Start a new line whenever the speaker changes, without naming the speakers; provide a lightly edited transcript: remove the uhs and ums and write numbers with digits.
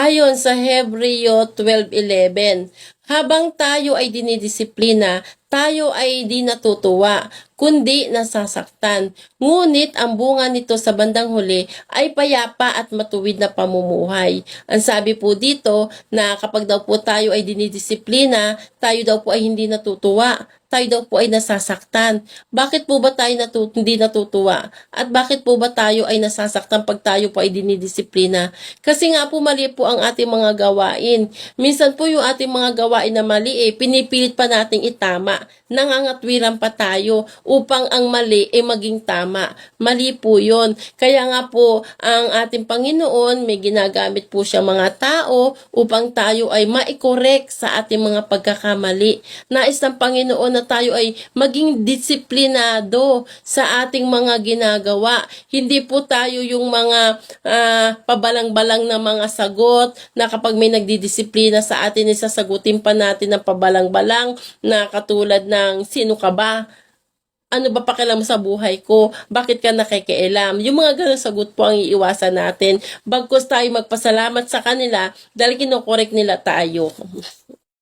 Ayon sa Hebreo 12:11, habang tayo ay dinidisiplina, tayo ay di natutuwa, kundi nasasaktan. Ngunit ang bunga nito sa bandang huli ay payapa at matuwid na pamumuhay. Ang sabi po dito na kapag daw po tayo ay dinidisiplina, tayo daw po ay hindi natutuwa. Tayo daw po ay nasasaktan. Bakit po ba tayo hindi natutuwa? At bakit po ba tayo ay nasasaktan pag tayo po ay dinidisiplina? Kasi nga po mali po ang ating mga gawain. Minsan po yung ating mga gawain na mali pinipilit pa nating itama. Nangangatwiran pa tayo upang ang mali maging tama. Mali po yun. Kaya nga po ang ating Panginoon may ginagamit po siya mga tao upang tayo ay ma-correct sa ating mga pagkakamali. Nais ng Panginoon na tayo ay maging disiplinado sa ating mga ginagawa. Hindi po tayo yung mga pabalang-balang na mga sagot na kapag may nagdidisiplina sa atin, sasagutin pa natin ng pabalang-balang na katulad ng sino ka ba? Ano ba pakialam sa buhay ko? Bakit ka nakikialam? Yung mga ganun sagot po ang iiwasan natin. Bagkus tayo magpasalamat sa kanila dahil kinokorek nila tayo.